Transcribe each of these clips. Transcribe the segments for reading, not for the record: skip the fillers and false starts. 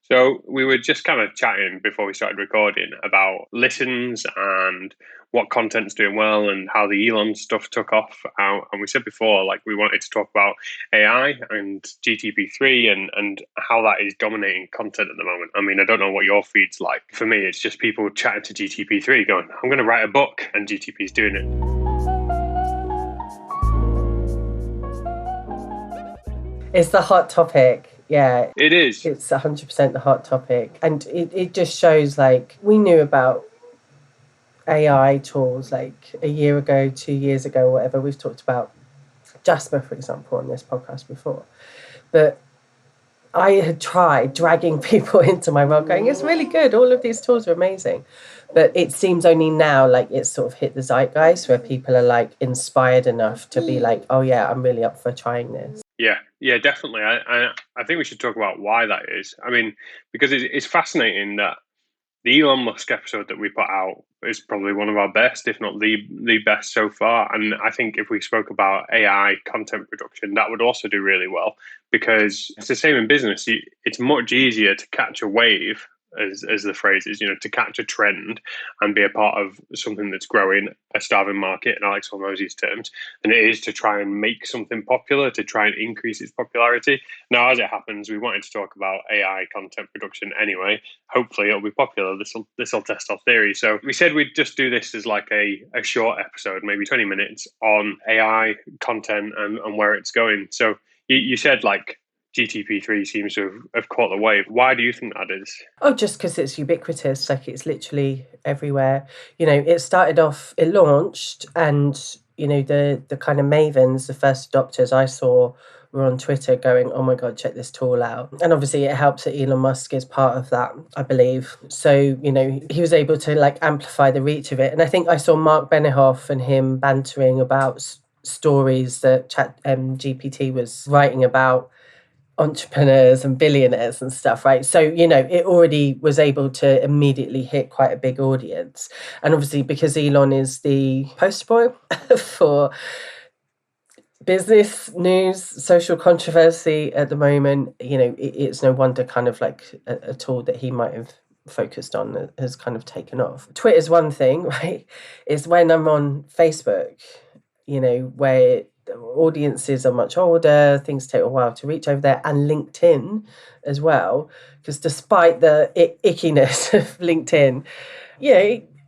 So we were just kind of chatting before we started recording about listens and what content's doing well and how the Elon stuff took off. And we said before, like we wanted to talk about AI and GTP3 and how that is dominating content at the moment. I mean, I don't know what your feed's like. For me, it's just people chatting to GTP3 going, I'm going to write a book, and GTP's doing it. It's the hot topic. Yeah, It is. it's 100% the hot topic. And it just shows like we knew about AI tools like a year ago, 2 years ago, whatever. We've talked about Jasper, for example, on this podcast before. But I had tried dragging people into my world going, it's really good. All of these tools are amazing. But it seems only now like it's sort of hit the zeitgeist where people are like inspired enough to be like, oh yeah, I'm really up for trying this. Yeah, definitely. I think we should talk about why that is. I mean, because it's fascinating that the Elon Musk episode that we put out is probably one of our best, if not the best so far. And I think if we spoke about AI content production, that would also do really well, because it's the same in business. It's much easier to catch a wave, as the phrase is, to catch a trend and be a part of something that's growing, a starving market in Alex Hormozy's terms, than it is to try and make something popular, to try and increase its popularity. Now, as it happens, we wanted to talk about AI content production anyway. Hopefully it'll be popular. This'll test our theory. So we said we'd just do this as like a short episode, maybe 20 minutes on AI content and where it's going. So you said like GTP3 seems to have caught the wave. Why do you think that is? Oh, just because it's ubiquitous, like it's literally everywhere. It started off, it launched, and the kind of mavens, the first adopters I saw were on Twitter going, "Oh my god, check this tool out!" And obviously, it helps that Elon Musk is part of that, I believe. So he was able to like amplify the reach of it. And I think I saw Mark Benioff and him bantering about stories that Chat GPT was writing about entrepreneurs and billionaires and stuff, right? So, it already was able to immediately hit quite a big audience. And obviously, because Elon is the poster boy for business news, social controversy at the moment, it's no wonder kind of like a tool that he might have focused on has kind of taken off. Twitter's one thing, right? Is when I'm on Facebook, where audiences are much older, things take a while to reach over there, and LinkedIn as well, because despite the ickiness of LinkedIn,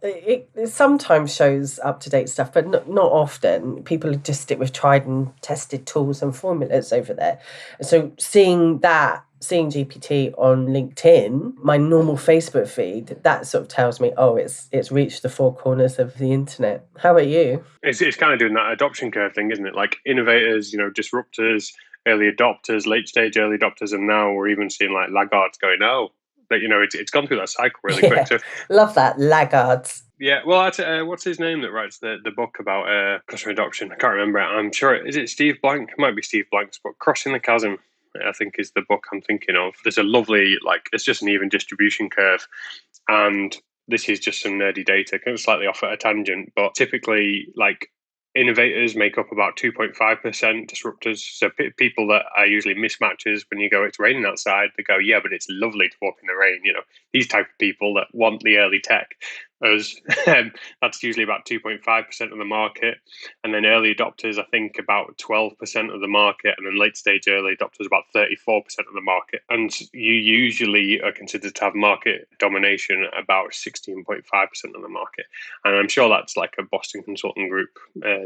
it sometimes shows up-to-date stuff, but not often. People just stick with tried and tested tools and formulas over there. So seeing GPT on LinkedIn, my normal Facebook feed, that sort of tells me, oh, it's reached the four corners of the internet. How about you? It's kind of doing that adoption curve thing, isn't it? Like innovators, disruptors, early adopters, late stage early adopters, and now we're even seeing like laggards going, oh, that it's gone through that cycle really quick. So love that, laggards. yeah, well, what's his name that writes the book about customer adoption? I can't remember it. I'm sure is it Steve Blank? It might be Steve Blank's book, Crossing the Chasm. I think is the book I'm thinking of. There's a lovely it's just an even distribution curve, and this is just some nerdy data, kind of slightly off at a tangent, but typically like innovators make up about 2.5%, disruptors. So people that are usually mismatches when you go, it's raining outside, they go, yeah, but it's lovely to walk in the rain. These type of people that want the early tech. As that's usually about 2.5% of the market, and then early adopters, I think, about 12% of the market, and then late stage early adopters about 34% of the market. And you usually are considered to have market domination about 16.5% of the market. And I'm sure that's like a Boston Consulting Group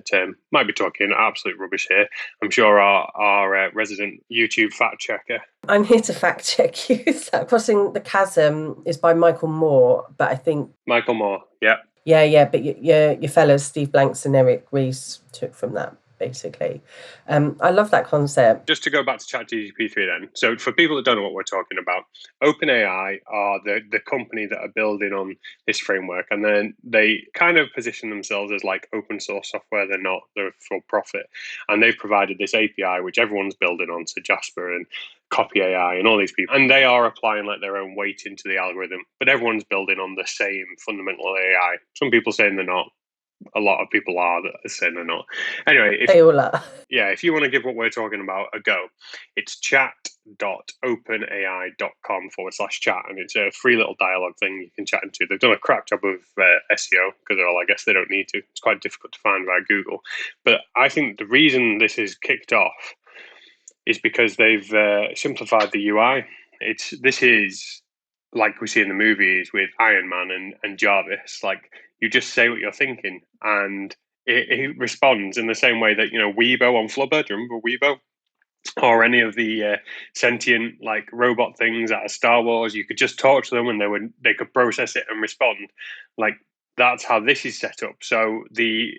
term. Might be talking absolute rubbish here. I'm sure our resident YouTube fact checker. I'm here to fact check you. Crossing the Chasm is by Michael Moore, but I think Michael Moore, yeah. Yeah, but your fellas, Steve Blanks and Eric Rees, took from that, basically. I love that concept. Just to go back to ChatGPT then. So for people that don't know what we're talking about, OpenAI are the company that are building on this framework, and then they kind of position themselves as like open source software. They're not, they're for profit. And they've provided this API, which everyone's building on, so Jasper and Copy AI and all these people, and they are applying like their own weight into the algorithm, but everyone's building on the same fundamental AI. Some people saying they're not. a lot of people are that are saying they're not. Anyway, They all are. if you want to give what we're talking about a go, it's chat.openai.com/chat, and it's a free little dialogue thing you can chat into. They've done a crap job of SEO because, well, I guess they don't need to. It's quite difficult to find via Google. But I think the reason this is kicked off is because they've simplified the UI. This is like we see in the movies with Iron Man and Jarvis. Like, you just say what you're thinking, and it responds in the same way that Weibo on Flubber. Do you remember Weibo? Or any of the sentient like robot things out of Star Wars? You could just talk to them, and they could process it and respond. Like, that's how this is set up. So the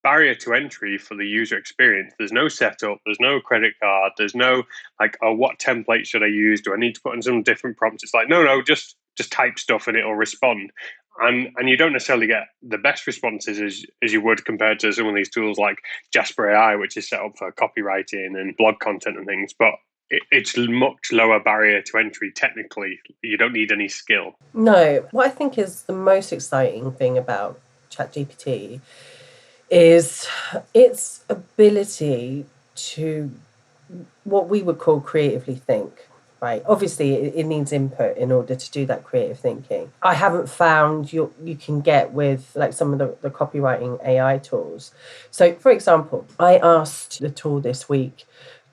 barrier to entry for the user experience, there's no setup, there's no credit card, there's no like, oh, what template should I use? Do I need to put in some different prompts? It's like, no, just type stuff and it'll respond. And you don't necessarily get the best responses as you would compared to some of these tools like Jasper AI, which is set up for copywriting and blog content and things. But it's much lower barrier to entry technically. You don't need any skill. No, what I think is the most exciting thing about ChatGPT is its ability to what we would call creatively think, right? Obviously, it needs input in order to do that creative thinking. I haven't found you can get with like some of the copywriting AI tools. So, for example, I asked the tool this week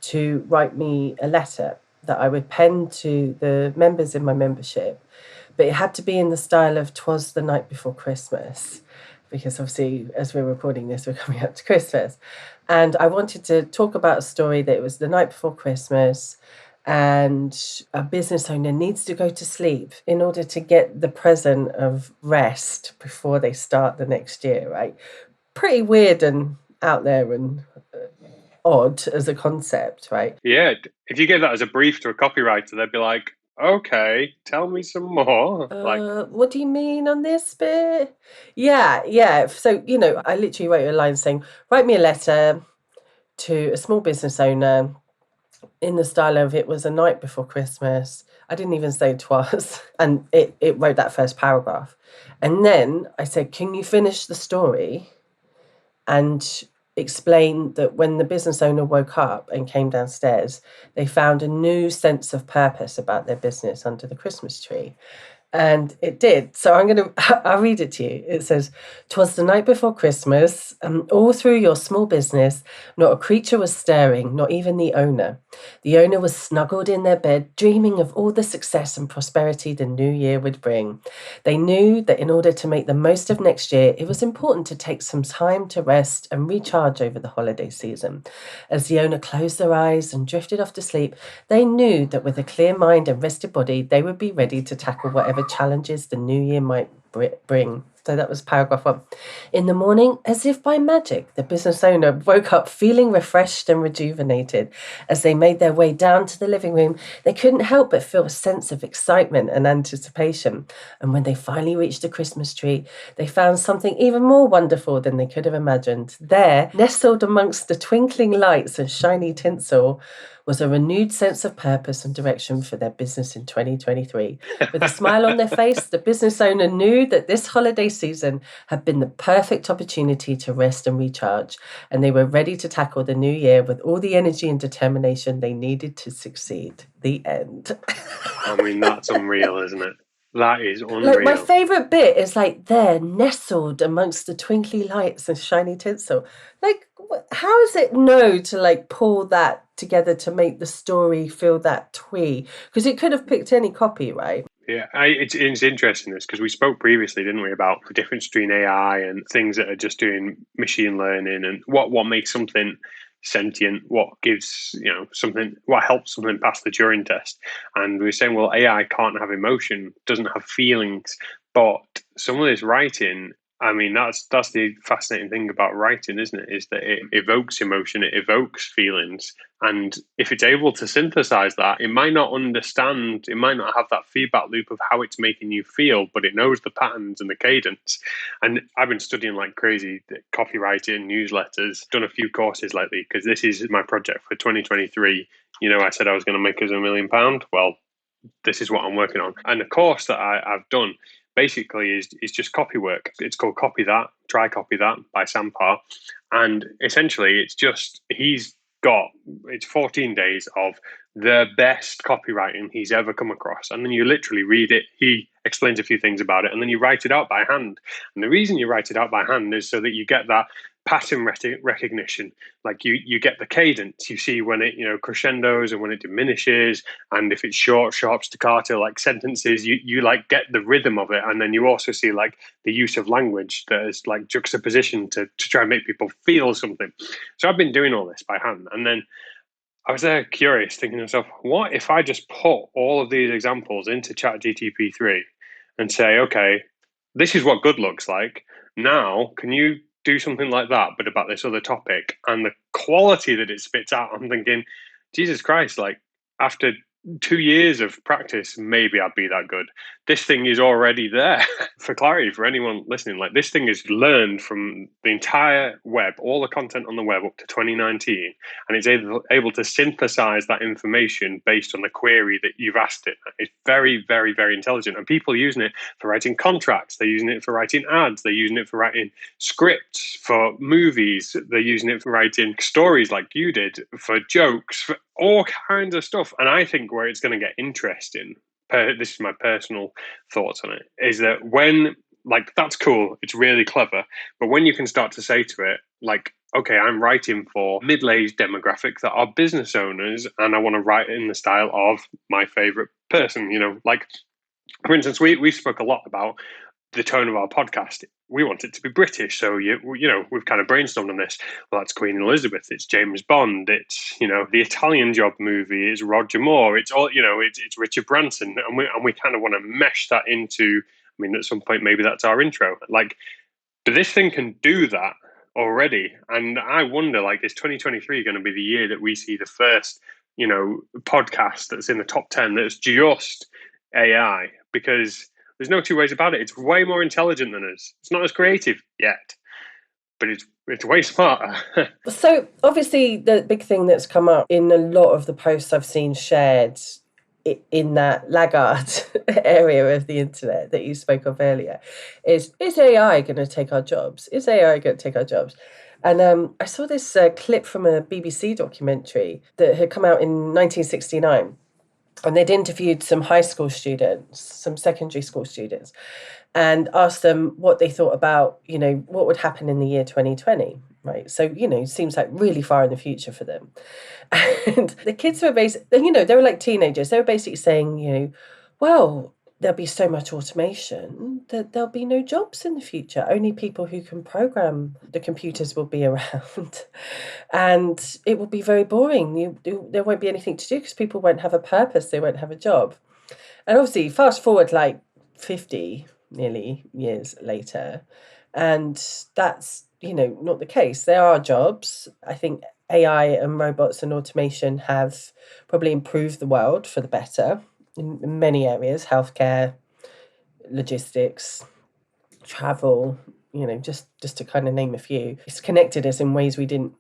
to write me a letter that I would pen to the members in my membership, but it had to be in the style of "'Twas the night before Christmas," because obviously, as we're recording this, we're coming up to Christmas. And I wanted to talk about a story that it was the night before Christmas, and a business owner needs to go to sleep in order to get the present of rest before they start the next year, right? Pretty weird and out there and odd as a concept, right? Yeah, if you gave that as a brief to a copywriter, they'd be like, okay, tell me some more. Like, What do you mean on this bit? Yeah. So, I literally wrote a line saying, write me a letter to a small business owner in the style of "it was a night before Christmas." I didn't even say "'twas." And it wrote that first paragraph. And then I said, can you finish the story and explain that when the business owner woke up and came downstairs, they found a new sense of purpose about their business under the Christmas tree? And it did. So I'll read it to you. It says, "'Twas the night before Christmas, all through your small business, not a creature was stirring, not even the owner. The owner was snuggled in their bed, dreaming of all the success and prosperity the new year would bring. They knew that in order to make the most of next year, it was important to take some time to rest and recharge over the holiday season. As the owner closed their eyes and drifted off to sleep, they knew that with a clear mind and rested body, they would be ready to tackle whatever challenges the new year might bring." So that was paragraph 1. "In the morning, as if by magic, the business owner woke up feeling refreshed and rejuvenated. As they made their way down to the living room, they couldn't help but feel a sense of excitement and anticipation. And when they finally reached the Christmas tree, they found something even more wonderful than they could have imagined. There, nestled amongst the twinkling lights and shiny tinsel, was a renewed sense of purpose and direction for their business in 2023. With a smile on their face, the business owner knew that this holiday season had been the perfect opportunity to rest and recharge, and they were ready to tackle the new year with all the energy and determination they needed to succeed." The end. I mean, that's unreal, isn't it? That is Like, my unreal. favorite bit is like, "there, nestled amongst the twinkly lights and shiny tinsel." Like, how does it know to like pull that together to make the story feel that twee? Because it could have picked any copy, right? Yeah, it's interesting this because we spoke previously, didn't we, about the difference between AI and things that are just doing machine learning, and what makes something sentient, what gives something, what helps something pass the Turing test. And we were saying, well, AI can't have emotion, doesn't have feelings, but some of this writing. I mean, that's the fascinating thing about writing, isn't it? Is that it evokes emotion, it evokes feelings, and if it's able to synthesize that, it might not understand, it might not have that feedback loop of how it's making you feel, but it knows the patterns and the cadence. And I've been studying like crazy copywriting, newsletters, done a few courses lately because this is my project for 2023. I said I was going to make us £1 million. Well, this is what I'm working on. And the course that I've done basically is just copy work. It's called Copy That, Try Copy That by Sam Parr. And essentially, he's got, it's 14 days of the best copywriting he's ever come across. And then you literally read it. He explains a few things about it, and then you write it out by hand. And the reason you write it out by hand is so that you get that pattern recognition. Like you get the cadence. You see when it crescendos and when it diminishes, and if it's short, sharp, staccato, like sentences, you like get the rhythm of it. And then you also see like the use of language that is like juxtaposition to try and make people feel something. So I've been doing all this by hand, and then I was there curious, thinking to myself, what if I just put all of these examples into Chat GPT 3 and say, okay, this is what good looks like. Now, can you do something like that, but about this other topic? And the quality that it spits out, I'm thinking, Jesus Christ, like after 2 years of practice, maybe I'd be that good. This thing is already there. For clarity, for anyone listening, like this thing is learned from the entire web, all the content on the web up to 2019, and it's able to synthesize that information based on the query that you've asked it. It's very, very, very intelligent, and people are using it for writing contracts. They're using it for writing ads. They're using it for writing scripts for movies. They're using it for writing stories like you did, for jokes, for all kinds of stuff. And I think where it's going to get interesting, this is my personal thoughts on it, is that when, like, that's cool, it's really clever, but when you can start to say to it, like, okay, I'm writing for middle-aged demographic that are business owners, and I want to write in the style of my favorite person, like, for instance, we spoke a lot about the tone of our podcast. We want it to be British, so we've kind of brainstormed on this. Well, that's Queen Elizabeth, it's James Bond, it's the Italian Job movie, it's Roger Moore, it's all it's Richard Branson, and we kind of want to mesh that into. I mean, at some point, maybe that's our intro. Like, but this thing can do that already, and I wonder, like, is 2023 going to be the year that we see the first, podcast that's in the top 10 that's just AI? Because there's no two ways about it. It's way more intelligent than us. It's not as creative yet, but it's way smarter. So obviously the big thing that's come up in a lot of the posts I've seen shared in that laggard area of the internet that you spoke of earlier is AI going to take our jobs? Is AI going to take our jobs? And I saw this clip from a BBC documentary that had come out in 1969. And they'd interviewed some high school students, some secondary school students, and asked them what they thought about, what would happen in the year 2020, right? So, seems like really far in the future for them. And the kids were basically, they were like teenagers. They were basically saying, well, there'll be so much automation that there'll be no jobs in the future. Only people who can program the computers will be around. And it will be very boring. There won't be anything to do because people won't have a purpose. They won't have a job. And obviously, fast forward like 50 nearly years later, and that's, not the case. There are jobs. I think AI and robots and automation have probably improved the world for the better in many areas, healthcare, logistics, travel, just to kind of name a few. It's connected us in ways we didn't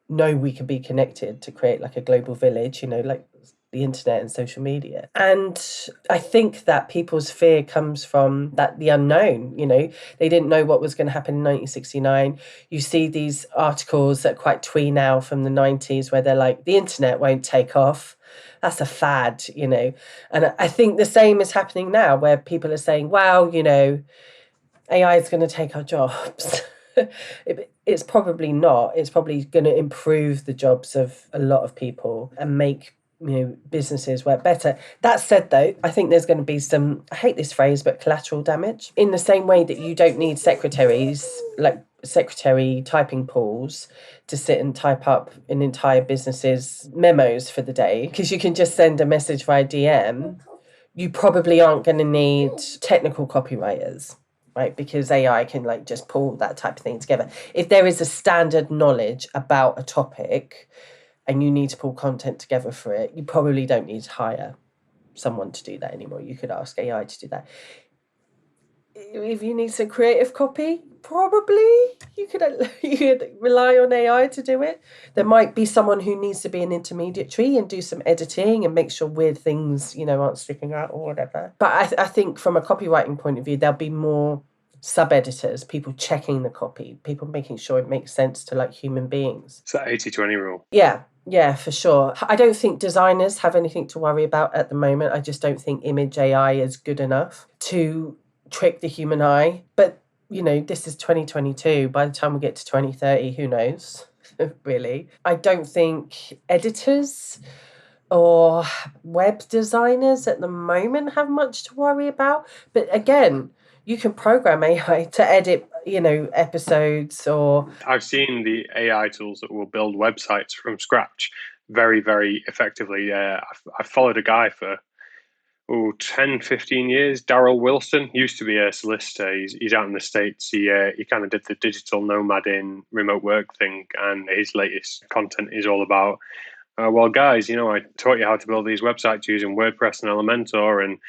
know we could be connected to create like a global village, like the internet and social media. And I think that people's fear comes from the unknown. They didn't know what was going to happen in 1969. You see these articles that are quite twee now from the 90s where they're like, the internet won't take off. That's a fad, And I think the same is happening now where people are saying, wow, AI is going to take our jobs. It's probably not. It's probably going to improve the jobs of a lot of people and make businesses work better. That said, though, I think there's going to be some, I hate this phrase, but collateral damage. In the same way that you don't need secretaries, like secretary typing pools, to sit and type up an entire business's memos for the day, because you can just send a message via DM. You probably aren't going to need technical copywriters, right? Because AI can just pull that type of thing together. If there is a standard knowledge about a topic and you need to pull content together for it, you probably don't need to hire someone to do that anymore. You could ask AI to do that. if you need some creative copy, probably you could rely on AI to do it. There might be someone who needs to be an intermediary and do some editing and make sure weird things, aren't slipping out or whatever. But I think from a copywriting point of view, there'll be more sub-editors, people checking the copy, people making sure it makes sense to like human beings. It's that 80-20 rule. Yeah, for sure. I don't think designers have anything to worry about at the moment. I just don't think image AI is good enough to trick the human eye. But, this is 2022. By the time we get to 2030, who knows, really? I don't think editors or web designers at the moment have much to worry about. But again, you can program AI to edit, episodes or... I've seen the AI tools that will build websites from scratch very, very effectively. I've followed a guy for 10, 15 years. Daryl Wilson used to be a solicitor. He's out in the States. He kind of did the digital nomad in remote work thing, and his latest content is all about, well, guys, I taught you how to build these websites using WordPress and Elementor and,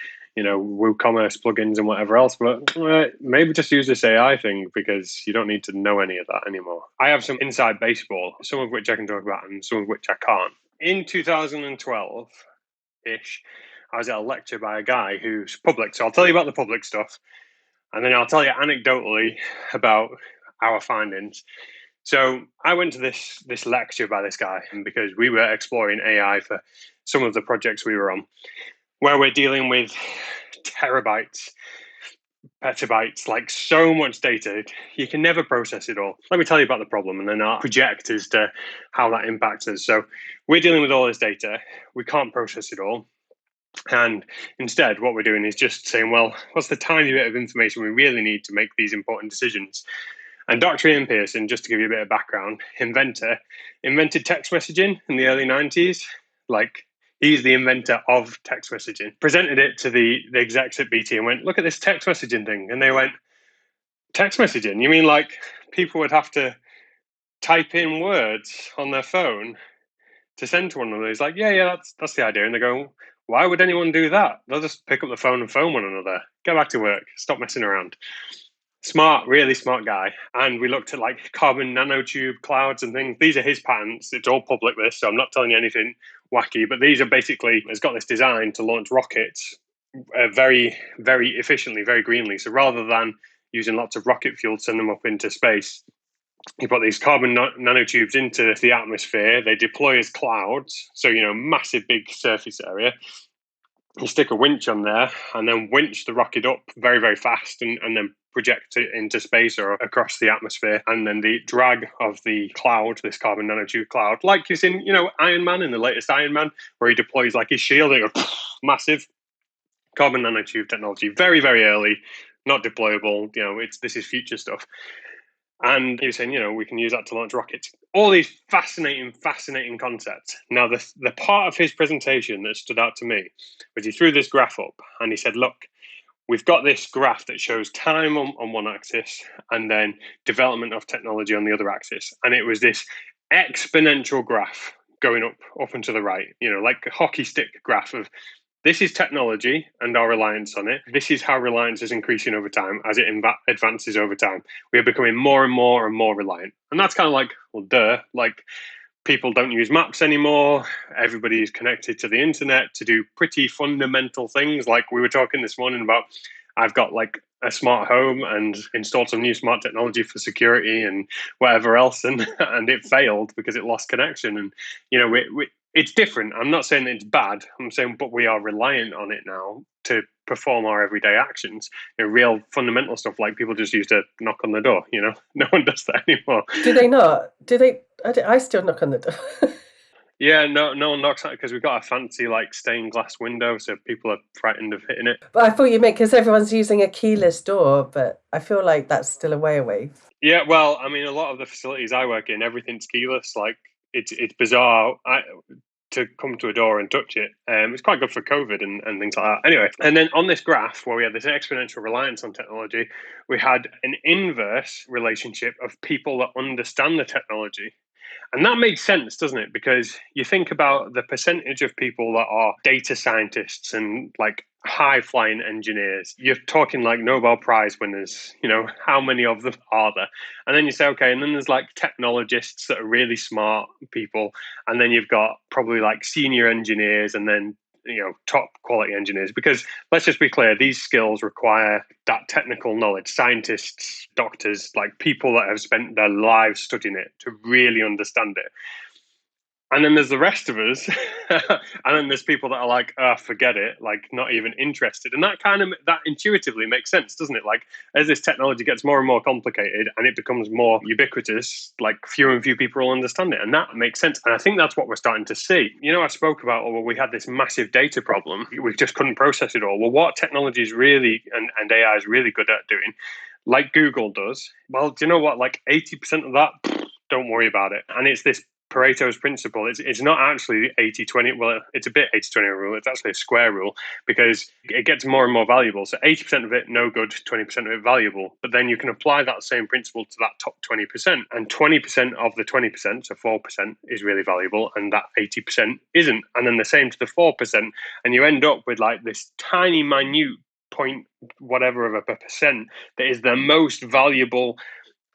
WooCommerce plugins and whatever else, but maybe just use this AI thing because you don't need to know any of that anymore. I have some inside baseball, some of which I can talk about and some of which I can't. In 2012-ish, I was at a lecture by a guy who's public. So I'll tell you about the public stuff, and then I'll tell you anecdotally about our findings. So I went to this lecture by this guy because we were exploring AI for some of the projects we were on, where we're dealing with terabytes, petabytes, like so much data, you can never process it all. Let me tell you about the problem, and then I'll project as to how that impacts us. So we're dealing with all this data. We can't process it all. And instead, what we're doing is just saying, well, what's the tiny bit of information we really need to make these important decisions? And Dr. Ian Pearson, just to give you a bit of background, invented text messaging in the early 90s. Like, he's the inventor of text messaging. Presented it to the execs at BT and went, look at this text messaging thing. And they went, text messaging? You mean like people would have to type in words on their phone to send to one another? He's like, yeah, that's the idea. And they go, why would anyone do that? They'll just pick up the phone and phone one another. Get back to work. Stop messing around. Smart, really smart guy. And we looked at like carbon nanotube clouds and things. These are his patents. It's all public, this, so I'm not telling you anything wacky, but these are basically, it's got this design to launch rockets very, very efficiently, very greenly. So rather than using lots of rocket fuel to send them up into space, you put these carbon nanotubes into the atmosphere. They deploy as clouds, so massive big surface area. You stick a winch on there and then winch the rocket up very, very fast and then project it into space or across the atmosphere. And then the drag of the cloud, this carbon nanotube cloud, like you've seen, Iron Man in the latest Iron Man, where he deploys like his shield, it goes massive. Carbon nanotube technology, very, very early, not deployable. This is future stuff. And he was saying, we can use that to launch rockets. All these fascinating concepts. Now, the part of his presentation that stood out to me was he threw this graph up and he said, look, we've got this graph that shows time on one axis and then development of technology on the other axis. And it was this exponential graph going up and to the right, like a hockey stick graph of this is technology and our reliance on it. This is how reliance is increasing over time as it advances over time. We are becoming more and more and more reliant. And that's kind of like, well, duh, like people don't use maps anymore. Everybody is connected to the internet to do pretty fundamental things. Like we were talking this morning about, I've got like a smart home and installed some new smart technology for security and whatever else. And it failed because it lost connection. And, it's different. I'm not saying that it's bad. I'm saying, but we are reliant on it now to perform our everyday actions. Real fundamental stuff like people just used to knock on the door. No one does that anymore. Do they not? Do they? I still knock on the door. Yeah, no one knocks on it because we've got a fancy like stained glass window, so people are frightened of hitting it. But I thought you meant because everyone's using a keyless door, but I feel like that's still a way away. Yeah, well, I mean, a lot of the facilities I work in, everything's keyless. Like it's bizarre to come to a door and touch it. It's quite good for COVID and things like that. Anyway, and then on this graph where we had this exponential reliance on technology, we had an inverse relationship of people that understand the technology. And that makes sense, doesn't it? Because you think about the percentage of people that are data scientists and like high flying engineers. You're talking like Nobel Prize winners, how many of them are there? And then you say, okay, and then there's like technologists that are really smart people. And then you've got probably like senior engineers and then, top quality engineers. Because let's just be clear, these skills require that technical knowledge, scientists, doctors, like people that have spent their lives studying it to really understand it. And then there's the rest of us, and then there's people that are like, forget it, like not even interested. And that intuitively makes sense, doesn't it? Like as this technology gets more and more complicated and it becomes more ubiquitous, like fewer and fewer people will understand it. And that makes sense. And I think that's what we're starting to see. I spoke about, we had this massive data problem. We just couldn't process it all. Well, what technology is really, and AI is really good at doing, like Google does, well, do you know what? Like 80% of that, don't worry about it. And it's this Pareto's principle. It's not actually 80-20. Well, it's a bit 80-20 rule. It's actually a square rule because it gets more and more valuable. So 80% of it, no good, 20% of it valuable. But then you can apply that same principle to that top 20%. And 20% of the 20%, so 4%, is really valuable. And that 80% isn't. And then the same to the 4%. And you end up with like this tiny, minute point, whatever of a percent, that is the most valuable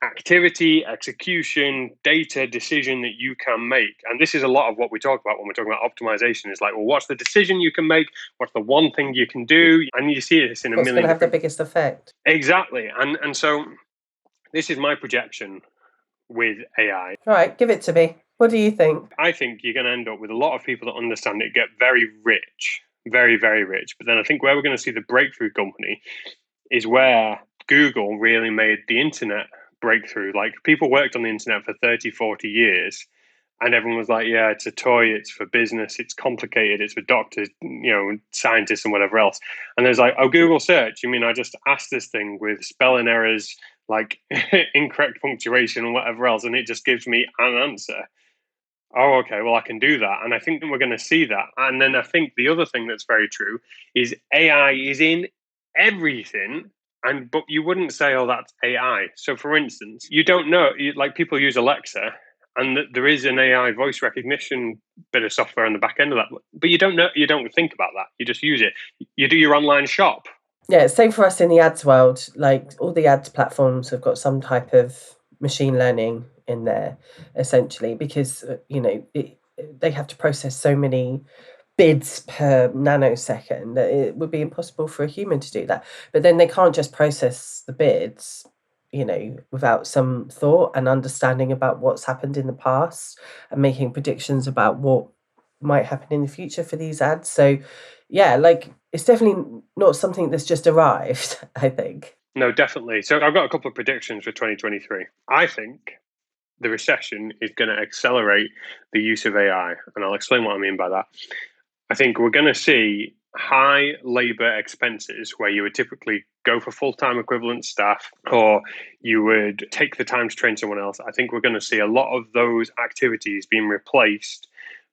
activity, execution, data, decision that you can make. And this is a lot of what we talk about when we're talking about optimization is like, well, what's the decision you can make? What's the one thing you can do? And you see this in a What's going million to have the different... biggest effect? Exactly. And so this is my projection with AI. All right, give it to me. What do you think? I think you're going to end up with a lot of people that understand it, get very rich, very, very rich. But then I think where we're going to see the breakthrough company is where Google really made the internet breakthrough. Like people worked on the internet for 30, 40 years and everyone was like, yeah, it's a toy, it's for business, it's complicated, it's for doctors, scientists and whatever else. And there's like, oh, Google search, you mean I just asked this thing with spelling errors, like incorrect punctuation and whatever else, and it just gives me an answer. Oh, okay, well, I can do that. And I think that we're going to see that. And then I think the other thing that's very true is AI is in everything. But you wouldn't say, oh, that's AI. So for instance, you don't know, like people use Alexa and there is an AI voice recognition bit of software on the back end of that. But you don't know, you don't think about that. You just use it. You do your online shop. Yeah, same for us in the ads world. Like all the ads platforms have got some type of machine learning in there, essentially, because they have to process so many bids per nanosecond that it would be impossible for a human to do that. But then they can't just process the bids, without some thought and understanding about what's happened in the past and making predictions about what might happen in the future for these ads. So yeah, like it's definitely not something that's just arrived, I think. No, definitely. So I've got a couple of predictions for 2023. I think the recession is going to accelerate the use of AI. And I'll explain what I mean by that. I think we're going to see high labor expenses where you would typically go for full-time equivalent staff or you would take the time to train someone else. I think we're going to see a lot of those activities being replaced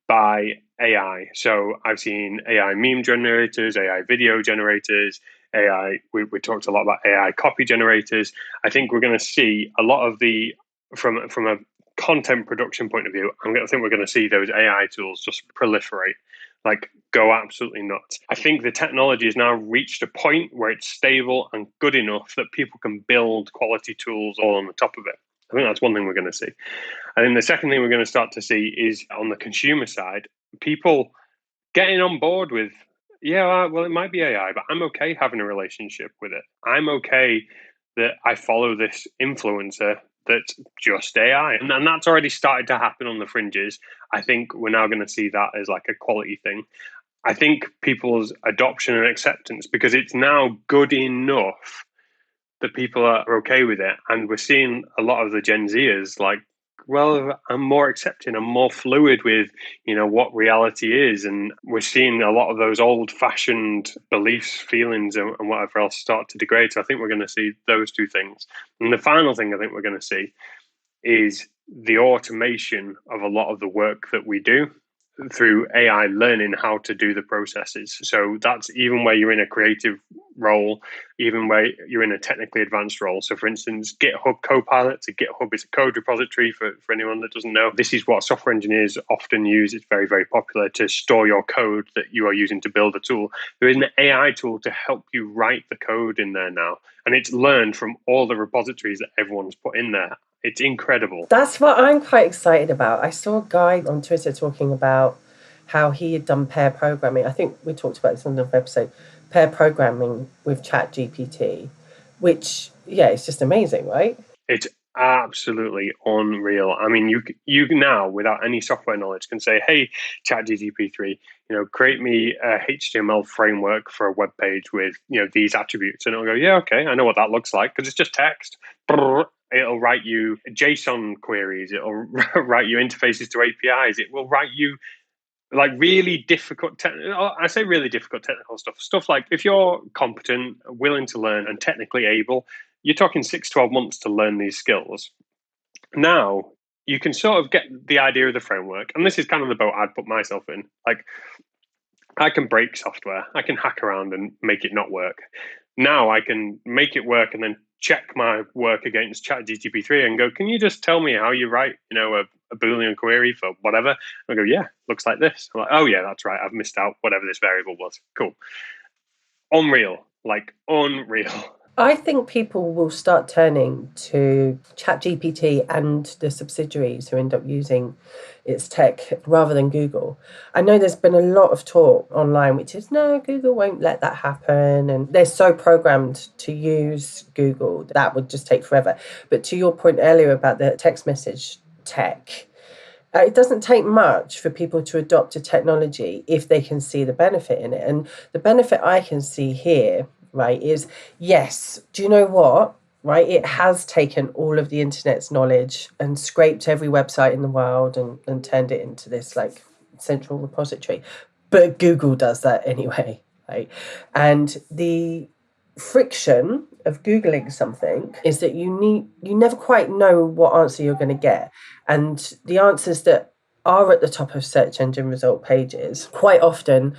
by AI. So I've seen AI meme generators, AI video generators, AI, we talked a lot about AI copy generators. I think we're going to see a lot of from a content production point of view, I think we're going to see those AI tools just proliferate, like go absolutely nuts. I think the technology has now reached a point where it's stable and good enough that people can build quality tools all on the top of it. I think that's one thing we're going to see. I think the second thing we're going to start to see is on the consumer side, people getting on board with, yeah, well, it might be AI, but I'm okay having a relationship with it. I'm okay that I follow this influencer that's just AI. And that's already started to happen on the fringes. I think we're now going to see that as like a quality thing. I think people's adoption and acceptance, because it's now good enough that people are okay with it. And we're seeing a lot of the Gen Zers like, well, I'm more accepting, I'm more fluid with, what reality is. And we're seeing a lot of those old fashioned beliefs, feelings, and whatever else start to degrade. So I think we're going to see those two things. And the final thing I think we're going to see is the automation of a lot of the work that we do through AI learning how to do the processes. So that's even where you're in a creative role, even where you're in a technically advanced role. So, for instance, GitHub Copilot. So GitHub is a code repository for anyone that doesn't know. This is what software engineers often use. It's very, very popular to store your code that you are using to build a tool. There is an AI tool to help you write the code in there now. And it's learned from all the repositories that everyone's put in there. It's incredible. That's what I'm quite excited about. I saw a guy on Twitter talking about how he had done pair programming. I think we talked about this on the episode, pair programming with Chat GPT, which, yeah, it's just amazing, right? It's absolutely unreal. I mean, you now, without any software knowledge, can say, "Hey, ChatGPT 3, create me a HTML framework for a web page with these attributes," and it'll go, "Yeah, okay, I know what that looks like because it's just text." It'll write you JSON queries. It'll write you interfaces to APIs. It will write you like really difficult I say really difficult technical stuff like if you're competent, willing to learn, and technically able, you're talking 6-12 months to learn these skills. Now you can sort of get the idea of the framework, and this is kind of the boat I'd put myself in. Like, I can break software, I can hack around and make it not work. Now I can make it work and then check my work against ChatGPT and go, "Can you just tell me how you write, a Boolean query for whatever?" I go, "Yeah, looks like this." I'm like, "Oh yeah, that's right. I've missed out whatever this variable was." Cool. Unreal, like unreal. I think people will start turning to ChatGPT and the subsidiaries who end up using its tech rather than Google. I know there's been a lot of talk online, which is, no, Google won't let that happen. And they're so programmed to use Google that would just take forever. But to your point earlier about the text message tech, it doesn't take much for people to adopt a technology if they can see the benefit in it. And the benefit I can see here, right, is yes, do you know what? Right, it has taken all of the internet's knowledge and scraped every website in the world and turned it into this like central repository. But Google does that anyway, right? And the friction of Googling something is that you never quite know what answer you're going to get. And the answers that are at the top of search engine result pages, quite often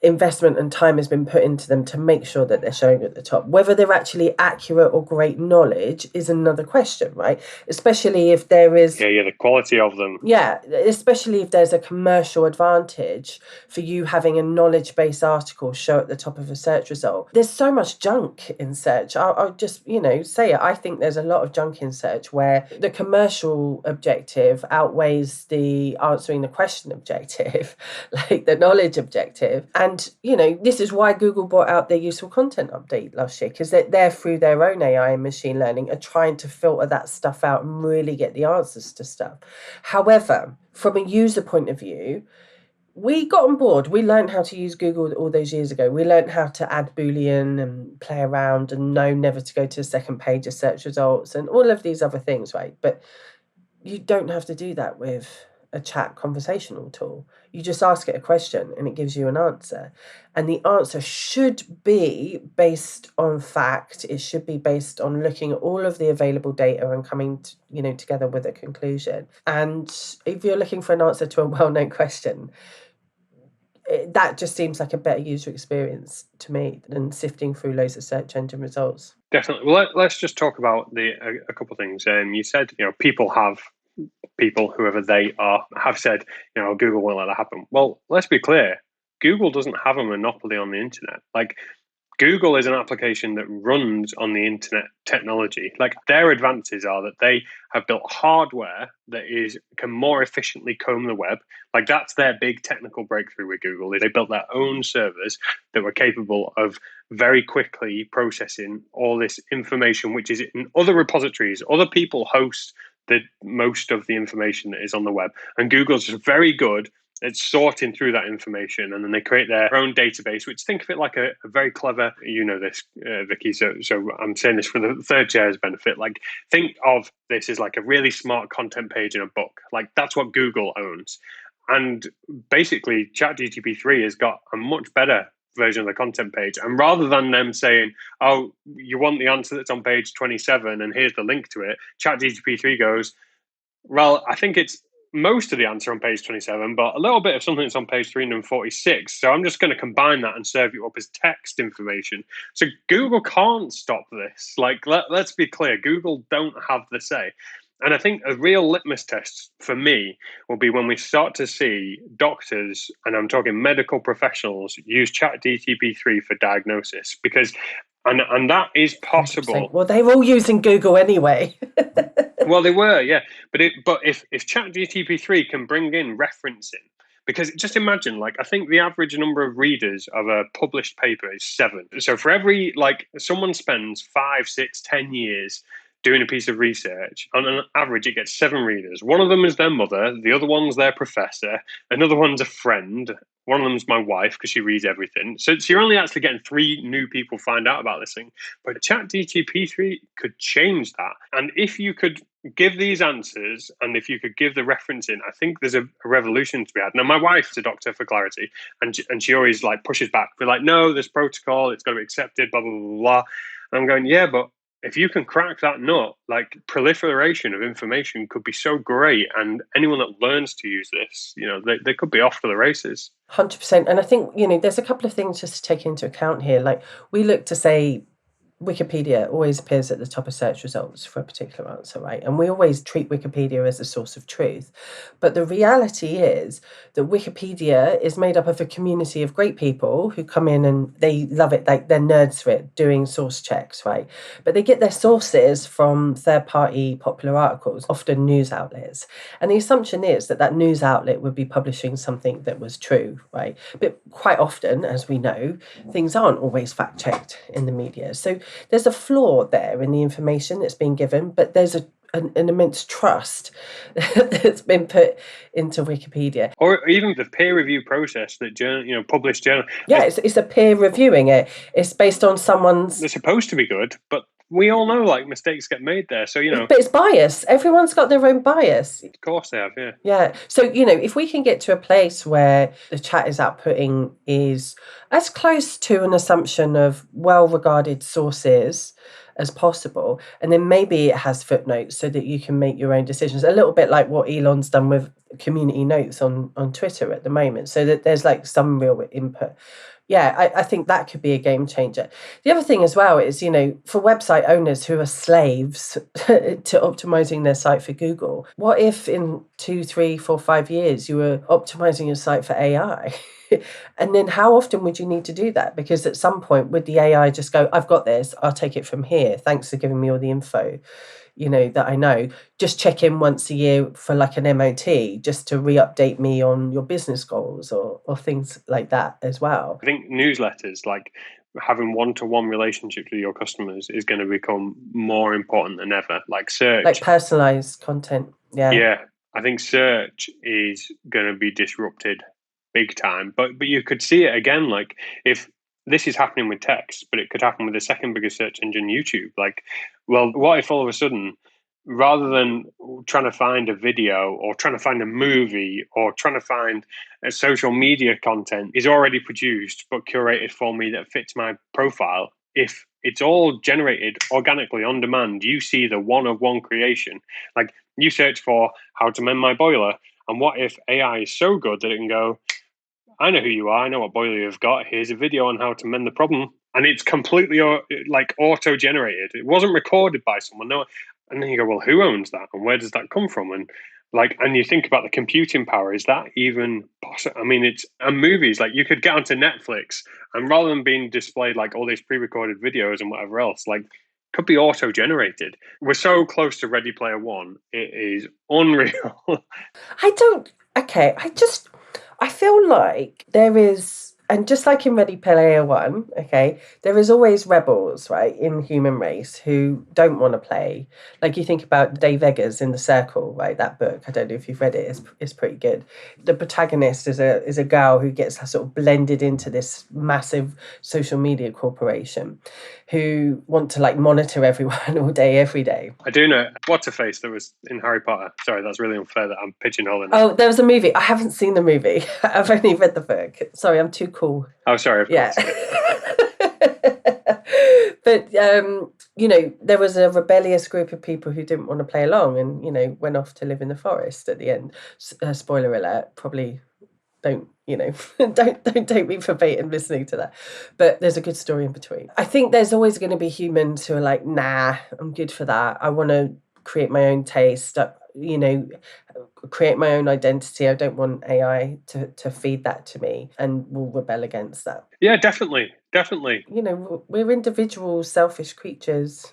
investment and time has been put into them to make sure that they're showing at the top. Whether they're actually accurate or great knowledge is another question, right? Especially if there is... Yeah, the quality of them. Yeah, especially if there's a commercial advantage for you having a knowledge-based article show at the top of a search result. There's so much junk in search. I'll just, say it. I think there's a lot of junk in search where the commercial objective outweighs the answering the question objective, like the knowledge objective. And, this is why Google brought out their useful content update last year, because they're through their own AI and machine learning are trying to filter that stuff out and really get the answers to stuff. However, from a user point of view, we got on board. We learned how to use Google all those years ago. We learned how to add Boolean and play around and know never to go to the second page of search results and all of these other things, right? But you don't have to do that with a chat conversational tool. You just ask it a question and it gives you an answer. And the answer should be based on fact. It should be based on looking at all of the available data and coming together with a conclusion. And if you're looking for an answer to a well-known question, that just seems like a better user experience to me than sifting through loads of search engine results. Definitely. Well, let's just talk about a couple of things. You said, people, whoever they are, have said, Google won't let that happen. Well, let's be clear. Google doesn't have a monopoly on the internet. Like, Google is an application that runs on the internet technology. Like, their advances are that they have built hardware that can more efficiently comb the web. Like, that's their big technical breakthrough with Google. They built their own servers that were capable of very quickly processing all this information, which is in other repositories. Other people host most of the information that is on the web. And Google's just very good at sorting through that information, and then they create their own database, which, think of it like a very clever, this, Vicky, so I'm saying this for the third chair's benefit. Like, think of this as like a really smart content page in a book. Like, that's what Google owns. And basically, ChatGPT 3 has got a much better version of the content page. And rather than them saying, "Oh, you want the answer that's on page 27 and here's the link to it," ChatGPT 3 goes, "Well, I think it's most of the answer on page 27, but a little bit of something that's on page 346. So I'm just going to combine that and serve you up as text information. So Google can't stop this. Like, let's be clear, Google don't have the say. And I think a real litmus test for me will be when we start to see doctors, and I'm talking medical professionals, use Chat GPT-3 for diagnosis, because and that is possible. 100%. Well, they were all using Google anyway. Well, they were, yeah. But if Chat GPT-3 can bring in referencing, because just imagine, like, I think the average number of readers of a published paper is 7. So for every, like, someone spends 5, 6, 10 years doing a piece of research, on an average, it gets 7 readers. One of them is their mother, the other one's their professor, another one's a friend, one of them's my wife because she reads everything. So you're only actually getting 3 new people find out about this thing. But Chat GPT-3 could change that. And if you could give these answers and if you could give the referencing, I think there's a revolution to be had. Now, my wife's a doctor, for clarity, and she always like pushes back. We're like, no, there's protocol, it's got to be accepted, blah, blah, blah, blah. And I'm going, yeah, but if you can crack that nut, like, proliferation of information could be so great, and anyone that learns to use this, they could be off to the races. 100%. And I think, there's a couple of things just to take into account here. Like, we look to say Wikipedia always appears at the top of search results for a particular answer, right? And we always treat Wikipedia as a source of truth. But the reality is that Wikipedia is made up of a community of great people who come in and they love it, like they're nerds for it, doing source checks, right? But they get their sources from third-party popular articles, often news outlets. And the assumption is that that news outlet would be publishing something that was true, right? But quite often, as we know, things aren't always fact-checked in the media. So there's a flaw there in the information that's being given, but there's an immense trust that's been put into Wikipedia. Or even the peer review process that published journal. Yeah, it's a peer reviewing it. It's based on someone's... They're supposed to be good, but we all know, like, mistakes get made there. So, But it's bias. Everyone's got their own bias. Of course they have, yeah. Yeah. So, if we can get to a place where the chat is outputting is as close to an assumption of well-regarded sources as possible, and then maybe it has footnotes so that you can make your own decisions, a little bit like what Elon's done with community notes on Twitter at the moment, so that there's like some real input. Yeah, I think that could be a game changer. The other thing as well is, for website owners who are slaves to optimizing their site for Google, what if in 2, 3, 4, 5 years you were optimizing your site for AI? And then how often would you need to do that? Because at some point, would the AI just go, I've got this, I'll take it from here. Thanks for giving me all the info, that I know. Just check in once a year for like an MOT, just to re-update me on your business goals or things like that as well. I think newsletters, like having one-to-one relationships with your customers, is going to become more important than ever. Like search. Like personalized content. Yeah. Yeah. I think search is going to be disrupted big time. But you could see it again, like, if this is happening with text, but it could happen with the second biggest search engine, YouTube. Like, well, what if all of a sudden, rather than trying to find a video or trying to find a movie or trying to find a social media content is already produced but curated for me that fits my profile, if it's all generated organically on demand, you see the one-of-one creation. Like, you search for how to mend my boiler, and what if AI is so good that it can go, I know who you are, I know what boiler you've got, here's a video on how to mend the problem. And it's completely like auto-generated. It wasn't recorded by someone. No. And then you go, well, who owns that? And where does that come from? And you think about the computing power, is that even possible? I mean, movies, like, you could get onto Netflix, and rather than being displayed like all these pre-recorded videos and whatever else, like, could be auto-generated. We're so close to Ready Player One. It is unreal. I feel like there is, and just like in Ready Player One, okay, there is always rebels, right, in the human race who don't want to play. Like, you think about Dave Eggers in The Circle, right, that book. I don't know if you've read it. It's pretty good. The protagonist is a girl who gets sort of blended into this massive social media corporation who want to, like, monitor everyone all day, every day. I do know. What's her face that was in Harry Potter? Sorry, that's really unfair that I'm pigeonholing. Oh, there was a movie. I haven't seen the movie. I've only read the book. Sorry, I'm too cool. Oh, sorry, of course. Yeah. But there was a rebellious group of people who didn't want to play along, and went off to live in the forest at the end. Spoiler alert, probably don't don't take me for bait and listening to that, but there's a good story in between. I think there's always going to be humans who are like, nah, I'm good for that. I want to create my own taste, create my own identity. I don't want AI to feed that to me, and will rebel against that. Yeah, definitely. We're individual selfish creatures.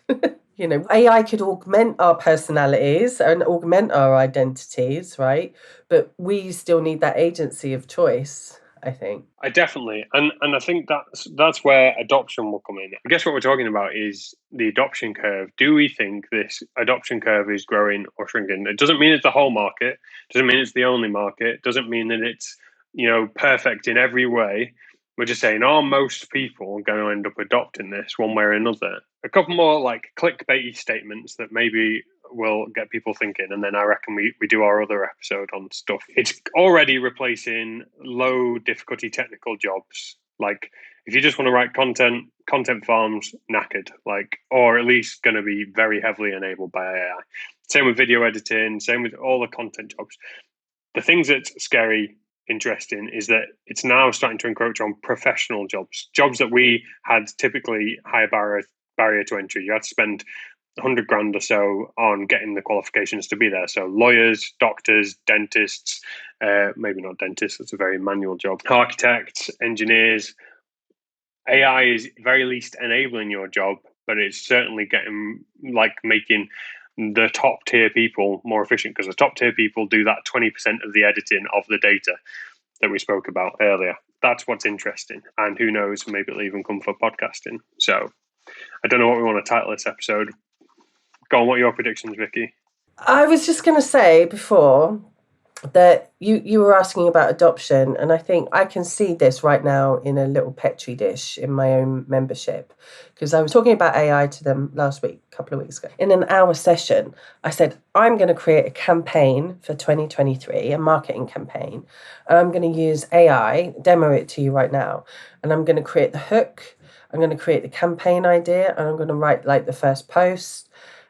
AI could augment our personalities and augment our identities, right? But we still need that agency of choice, I think. I definitely, and I think that's where adoption will come in. I guess what we're talking about is the adoption curve. Do we think this adoption curve is growing or shrinking? It doesn't mean it's the whole market. Doesn't mean it's the only market. Doesn't mean that it's perfect in every way. We're just saying, are most people going to end up adopting this one way or another? A couple more like clickbaity statements that maybe will get people thinking, and then I reckon we do our other episode on stuff. It's already replacing low difficulty technical jobs. Like if you just want to write content farms knackered, or at least going to be very heavily enabled by AI. Same with video editing, same with all the content jobs. The things that's scary, interesting, is that it's now starting to encroach on professional jobs that we had typically higher barrier to entry. You had to spend 100 grand or so on getting the qualifications to be there. So lawyers, doctors, dentists, maybe not dentists, that's a very manual job, architects, engineers. AI is very least enabling your job, but it's certainly making the top tier people more efficient, because the top tier people do that 20% of the editing of the data that we spoke about earlier. That's what's interesting. And who knows, maybe it'll even come for podcasting. So I don't know what we want to title this episode. Go on, what are your predictions, Vicky? I was just going to say before that you were asking about adoption, and I think I can see this right now in a little petri dish in my own membership, because I was talking about AI to them last week, a couple of weeks ago. In an hour session, I said, I'm going to create a campaign for 2023, a marketing campaign, and I'm going to use AI, demo it to you right now, and I'm going to create the hook, I'm going to create the campaign idea, and I'm going to write like the first post,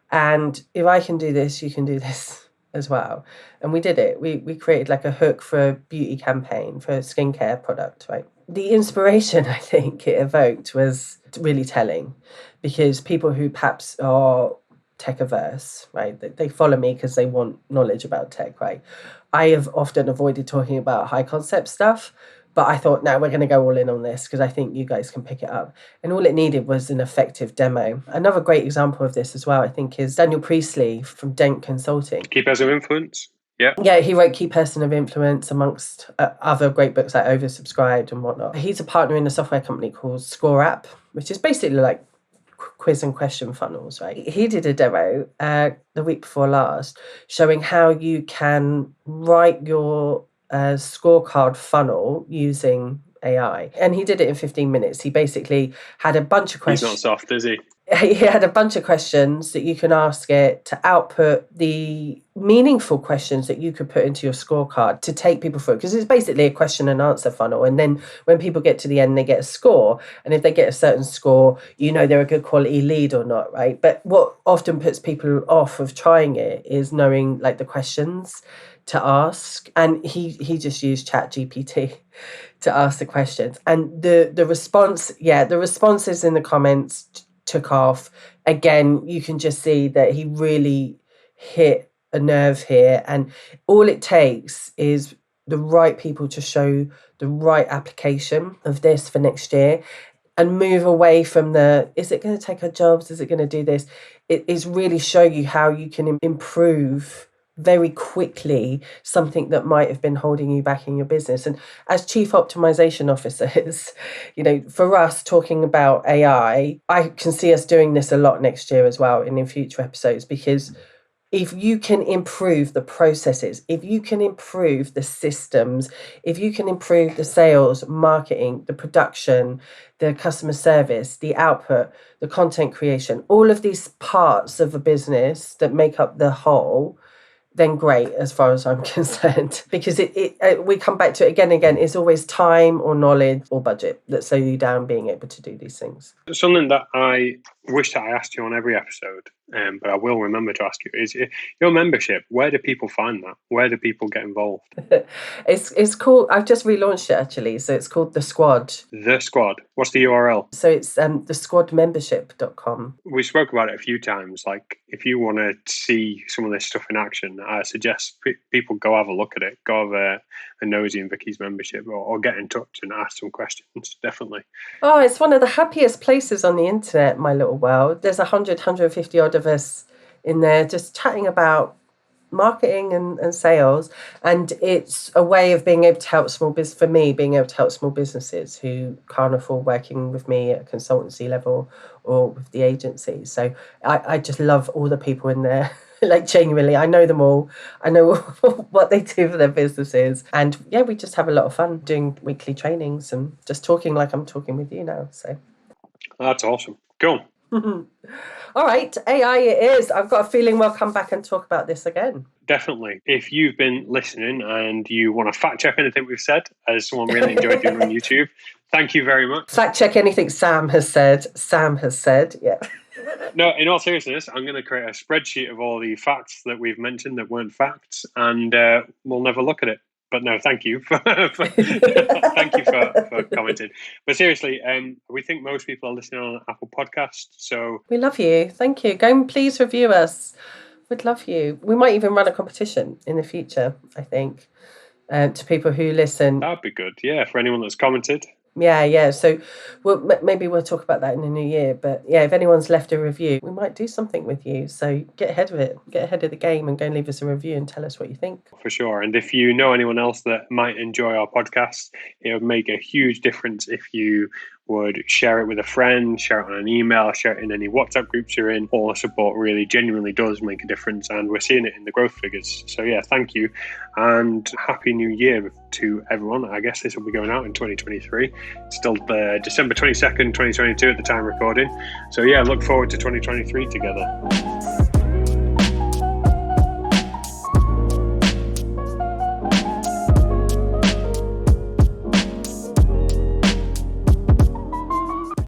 and if I can do this, you can do this as well. And we did it. We created like a hook for a beauty campaign, for a skincare product, right? The inspiration I think it evoked was really telling, because people who perhaps are tech averse, right? They follow me because they want knowledge about tech, right? I have often avoided talking about high concept stuff, but I thought, no, we're going to go all in on this because I think you guys can pick it up. And all it needed was an effective demo. Another great example of this as well, I think, is Daniel Priestley from Dent Consulting. Key Person of Influence. Yeah. Yeah, he wrote Key Person of Influence amongst other great books like Oversubscribed and whatnot. He's a partner in a software company called Score App, which is basically like quiz and question funnels, right? He did a demo the week before last showing how you can write your scorecard funnel using AI. And he did it in 15 minutes. He basically had a bunch of questions. He's not soft, is he? He had a bunch of questions that you can ask it to output the meaningful questions that you could put into your scorecard to take people through, because it's basically a question and answer funnel. And then when people get to the end, they get a score. And if they get a certain score, they're a good quality lead or not, right? But what often puts people off of trying it is knowing like the questions to ask. And he just used Chat GPT to ask the questions. And the responses in the comments took off. Again, you can just see that he really hit a nerve here, and all it takes is the right people to show the right application of this for next year and move away from is it going to take our jobs, is it going to do this? It is really show you how you can improve very quickly something that might have been holding you back in your business. And as chief optimization officers, for us talking about AI, I can see us doing this a lot next year as well and in future episodes, because if you can improve the processes, if you can improve the systems, if you can improve the sales, marketing, the production, the customer service, the output, the content creation, all of these parts of a business that make up the whole, then great, as far as I'm concerned. Because we come back to it again and again. It's always time or knowledge or budget that slow you down being able to do these things. Something that I wish that I asked you on every episode, but I will remember to ask you, is your membership, where do people find that? Where do people get involved? It's called, I've just relaunched it actually, so it's called The Squad. The Squad. What's the URL? So it's thesquadmembership.com. We spoke about it a few times. Like, if you want to see some of this stuff in action, I suggest people go have a look at it, go have a nosy in Vicky's membership, or get in touch and ask some questions, definitely. Oh, it's one of the happiest places on the internet, my little world. There's 150 odd of us in there just chatting about marketing and sales, and it's a way of being able to help being able to help small businesses who can't afford working with me at a consultancy level or with the agency. So I just love all the people in there. Like, genuinely, I know them all. I know what they do for their businesses, and yeah, we just have a lot of fun doing weekly trainings and just talking like I'm talking with you now. So that's awesome. Cool. All right, AI it is. I've got a feeling we'll come back and talk about this again. Definitely. If you've been listening and you want to fact check anything we've said, as someone really enjoyed doing on YouTube, thank you very much. Fact check anything Sam has said. Yeah. No, in all seriousness, I'm going to create a spreadsheet of all the facts that we've mentioned that weren't facts, and we'll never look at it. But no, thank you for thank you for commenting. But seriously, we think most people are listening on Apple Podcasts, so we love you. Thank you. Go and please review us. We'd love you. We might even run a competition in the future, I think, to people who listen. That'd be good. Yeah, for anyone that's commented. Yeah. So maybe we'll talk about that in the new year. But yeah, if anyone's left a review, we might do something with you. So get ahead of it. Get ahead of the game and go and leave us a review and tell us what you think. For sure. And if you know anyone else that might enjoy our podcast, it would make a huge difference if you would share it with a friend, share it on an email, share it in any WhatsApp groups you're in. All the support really genuinely does make a difference, and we're seeing it in the growth figures. So yeah, thank you, and Happy New Year to everyone. I guess this will be going out in 2023. It's still December 22nd, 2022 at the time of recording. So yeah, look forward to 2023 together.